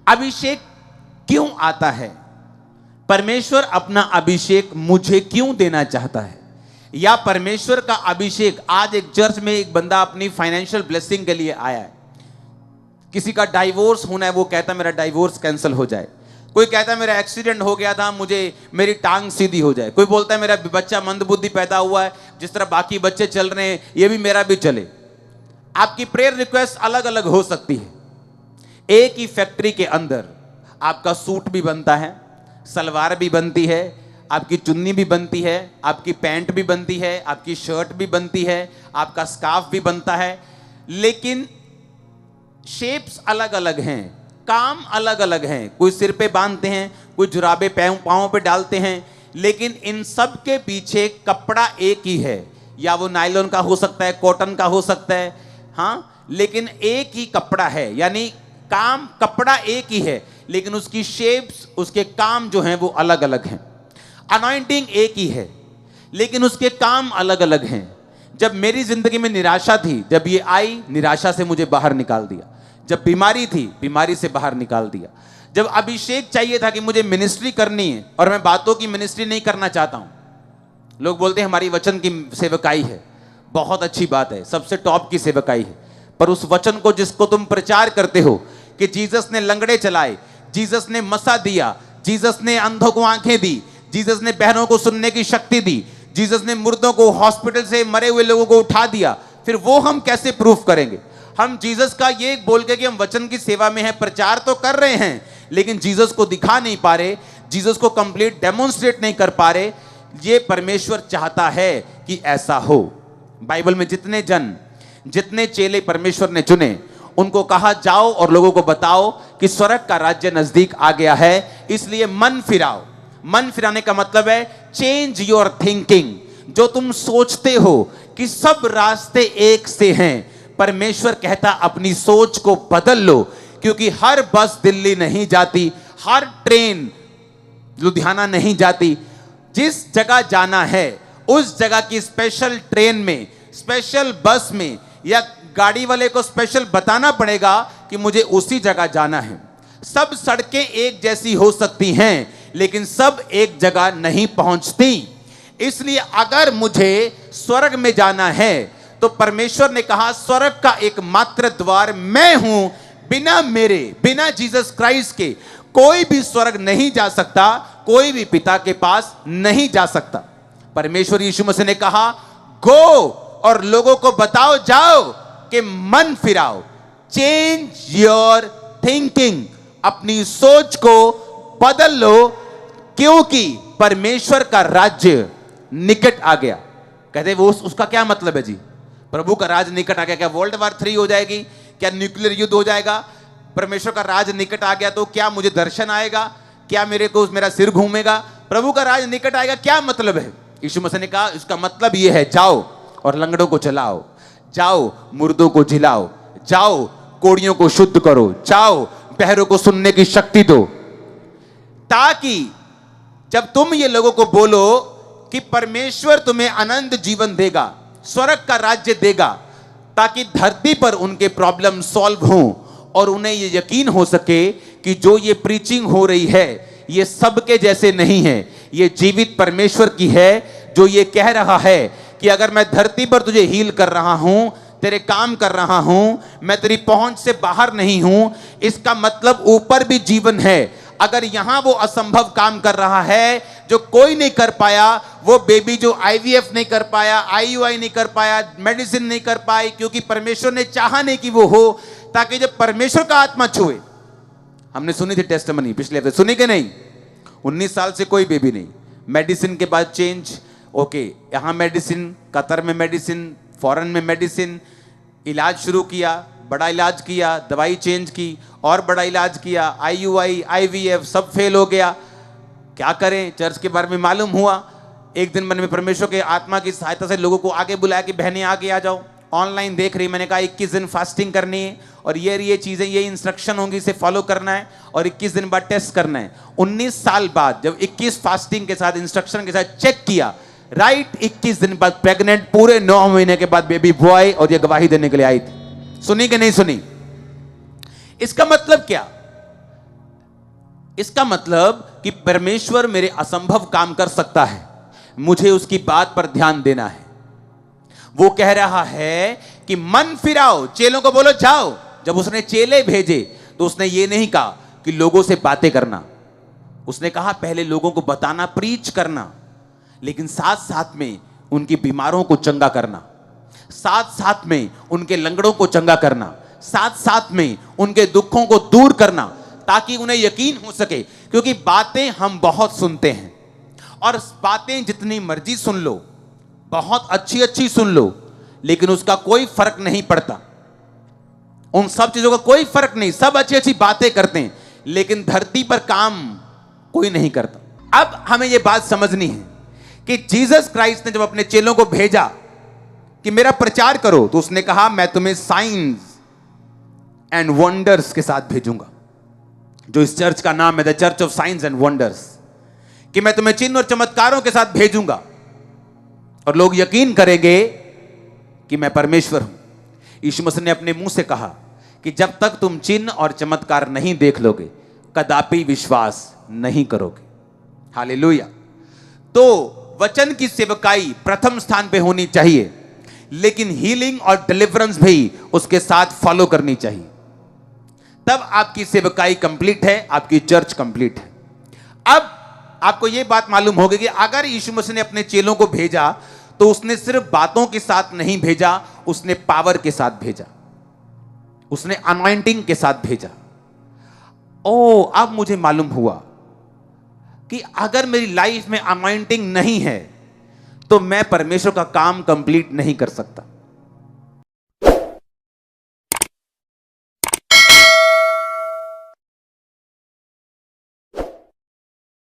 अभिषेक क्यों आता है? परमेश्वर अपना अभिषेक मुझे क्यों देना चाहता है? या परमेश्वर का अभिषेक, आज एक चर्च में एक बंदा अपनी फाइनेंशियल ब्लेसिंग के लिए आया है। किसी का डाइवोर्स होना है, वो कहता मेरा डाइवोर्स कैंसिल हो जाए। कोई कहता है मेरा एक्सीडेंट हो गया था, मुझे मेरी टांग सीधी हो जाए। कोई बोलता है मेरा बच्चा मंदबुद्धि पैदा हुआ है, जिस तरह बाकी बच्चे चल रहे हैं ये भी मेरा भी चले। आपकी प्रेयर रिक्वेस्ट अलग अलग हो सकती है। एक ही फैक्ट्री के अंदर आपका सूट भी बनता है, सलवार भी बनती है, आपकी चुन्नी भी बनती है, आपकी पैंट भी बनती है, आपकी शर्ट भी बनती है, आपका स्कार्फ भी बनता है, लेकिन शेप्स अलग अलग हैं, काम अलग अलग हैं। कोई सिर पे बांधते हैं, कोई जुराबे पाँव पे डालते हैं, लेकिन इन सब के पीछे कपड़ा एक ही है। या वो नायलॉन का हो सकता है, कॉटन का हो सकता है, हाँ, लेकिन एक ही कपड़ा है। यानी काम, कपड़ा एक ही है, लेकिन उसकी शेप्स, उसके काम जो हैं वो अलग अलग हैं। अनॉइंटिंग एक ही है, लेकिन उसके काम अलग अलग हैं। जब मेरी जिंदगी में निराशा थी, जब ये आई, निराशा से मुझे बाहर निकाल दिया। जब बीमारी थी, बीमारी से बाहर निकाल दिया। जब अभिषेक चाहिए था कि मुझे मिनिस्ट्री करनी है, और मैं बातों की मिनिस्ट्री नहीं करना चाहता हूं। लोग बोलते हैं हमारी वचन की सेवकाई है, बहुत अच्छी बात है, सबसे टॉप की सेवकाई है, पर उस वचन को जिसको तुम प्रचार करते हो कि जीसस ने लंगड़े चलाए, जीसस ने मसा दिया, जीसस ने अंधों को आंखें दी, जीसस ने बहनों को सुनने की शक्ति दी, जीसस ने मुर्दों को, हॉस्पिटल से मरे हुए लोगों को उठा दिया, फिर वो हम कैसे प्रूफ करेंगे? हम जीसस का ये बोल के कि हम वचन की सेवा में हैं, प्रचार तो कर रहे हैं, लेकिन जीसस को दिखा नहीं पा रहे, जीसस को कंप्लीट डेमोन्स्ट्रेट नहीं कर पा रहे। ये परमेश्वर चाहता है कि ऐसा हो। बाइबल में जितने चेले परमेश्वर ने चुने, उनको कहा जाओ और लोगों को बताओ कि स्वर्ग का राज्य नजदीक आ गया है, इसलिए मन फिराओ। मन फिराने का मतलब है चेंज योर थिंकिंग। जो तुम सोचते हो कि सब रास्ते एक से हैं, परमेश्वर कहता अपनी सोच को बदल लो, क्योंकि हर बस दिल्ली नहीं जाती, हर ट्रेन लुधियाना नहीं जाती। जिस जगह जाना है उस जगह की स्पेशल ट्रेन में, स्पेशल बस में, या गाड़ी वाले को स्पेशल बताना पड़ेगा कि मुझे उसी जगह जाना है। सब सड़कें एक जैसी हो सकती हैं, लेकिन सब एक जगह नहीं पहुंचती। इसलिए अगर मुझे स्वर्ग में जाना है तो परमेश्वर ने कहा स्वर्ग का एकमात्र द्वार मैं हूं, बिना मेरे, बिना जीसस क्राइस्ट के कोई भी स्वर्ग नहीं जा सकता, कोई भी पिता के पास नहीं जा सकता। परमेश्वर यीशु मसीह ने कहा गो और लोगों को बताओ, जाओ कि मन फिराओ, चेंज योर थिंकिंग, अपनी सोच को बदल लो, क्योंकि परमेश्वर का राज्य निकट आ गया। कहते वो उसका क्या मतलब है जी? प्रभु का राज निकट आ गया, क्या वर्ल्ड वॉर 3 हो जाएगी? क्या न्यूक्लियर युद्ध हो जाएगा? परमेश्वर का राज निकट आ गया तो क्या मुझे दर्शन आएगा? क्या मेरा सिर घूमेगा? प्रभु का राज निकट आएगा, क्या मतलब है? यीशु मसीह ने कहा इसका मतलब यह है, जाओ और लंगड़ों को चलाओ, जाओ मुर्दों को जिलाओ, जाओ कोड़ियों को शुद्ध करो, जाओ बहरों को सुनने की शक्ति दो, ताकि जब तुम ये लोगों को बोलो कि परमेश्वर तुम्हें अनंत जीवन देगा, स्वर्ग का राज्य देगा, ताकि धरती पर उनके प्रॉब्लम सॉल्व हों और उन्हें ये यकीन हो सके कि जो ये प्रीचिंग हो रही है ये सबके जैसे नहीं है, ये जीवित परमेश्वर की है, जो ये कह रहा है कि अगर मैं धरती पर तुझे हील कर रहा हूं, तेरे काम कर रहा हूं, मैं तेरी पहुंच से बाहर नहीं हूं, इसका मतलब ऊपर भी जीवन है। अगर यहां वो असंभव काम कर रहा है जो कोई नहीं कर पाया, वो बेबी जो आईवीएफ नहीं कर पाया, आईयूआई नहीं कर पाया, मेडिसिन नहीं कर पाई, क्योंकि परमेश्वर ने चाहा नहीं कि वो हो, ताकि जब परमेश्वर का आत्मा छुए। हमने सुनी थी टेस्टिमनी पिछले हफ्ते, सुनी कि नहीं? 19 साल से कोई बेबी नहीं, मेडिसिन के बाद चेंज, ओके, यहां मेडिसिन, कतर में मेडिसिन, फॉरेन में मेडिसिन, इलाज शुरू किया, बड़ा इलाज किया, दवाई चेंज की और बड़ा इलाज किया, आईयूआई, आईवीएफ सब फेल हो गया। क्या करें? चर्च के बारे में मालूम हुआ, एक दिन मन में परमेश्वर के आत्मा की सहायता से लोगों को आगे बुलाया कि बहनें आगे आ जाओ, ऑनलाइन देख रही, मैंने कहा 21 दिन फास्टिंग करनी है और ये चीजें, ये इंस्ट्रक्शन होंगी, इसे फॉलो करना है और 21 दिन बाद टेस्ट करना है। 19 साल बाद जब 21 फास्टिंग के साथ, इंस्ट्रक्शन के साथ चेक किया, राइट 21 दिन बाद प्रेग्नेंट, पूरे 9 महीने के बाद बेबी बॉय, और ये गवाही देने के लिए आई थी। सुनी कि नहीं सुनी? इसका मतलब क्या? इसका मतलब कि परमेश्वर मेरे असंभव काम कर सकता है, मुझे उसकी बात पर ध्यान देना है। वो कह रहा है कि मन फिराओ, चेलों को बोलो जाओ। जब उसने चेले भेजे तो उसने ये नहीं कहा कि लोगों से बातें करना, उसने कहा पहले लोगों को बताना, प्रीच करना, लेकिन साथ साथ में उनकी बीमारों को चंगा करना, साथ साथ में उनके लंगड़ों को चंगा करना, साथ साथ में उनके दुखों को दूर करना, ताकि उन्हें यकीन हो सके। क्योंकि बातें हम बहुत सुनते हैं, और बातें जितनी मर्जी सुन लो, बहुत अच्छी अच्छी सुन लो, लेकिन उसका कोई फर्क नहीं पड़ता। उन सब चीजों का कोई फर्क नहीं, सब अच्छी अच्छी बातें करते हैं, लेकिन धरती पर काम कोई नहीं करता। अब हमें यह बात समझनी है कि जीसस क्राइस्ट ने जब अपने चेलों को भेजा कि मेरा प्रचार करो, तो उसने कहा मैं तुम्हें साइंस एंड वंडर्स के साथ भेजूंगा। जो इस चर्च का नाम है the church of science and wonders, कि मैं तुम्हें चिन्ह और चमत्कारों के साथ भेजूंगा, और लोग यकीन करेंगे कि मैं परमेश्वर हूं। यीशु मसीह ने अपने मुंह से कहा कि जब तक तुम चिन्ह और चमत्कार नहीं देख लोगे, कदापि विश्वास नहीं करोगे। हालेलुया। तो वचन की सेवकाई प्रथम स्थान पे होनी चाहिए, लेकिन हीलिंग और डिलीवरेंस भी उसके साथ फॉलो करनी चाहिए। तब आपकी सेवकाई कंप्लीट है, आपकी चर्च कंप्लीट है। अब आपको यह बात मालूम होगी कि अगर यीशु मसीह ने अपने चेलों को भेजा, तो उसने सिर्फ बातों के साथ नहीं भेजा, उसने पावर के साथ भेजा, उसने अनॉइंटिंग के साथ भेजा। ओ, अब मुझे मालूम हुआ कि अगर मेरी लाइफ में अनॉइंटिंग नहीं है, तो मैं परमेश्वर का काम कंप्लीट नहीं कर सकता।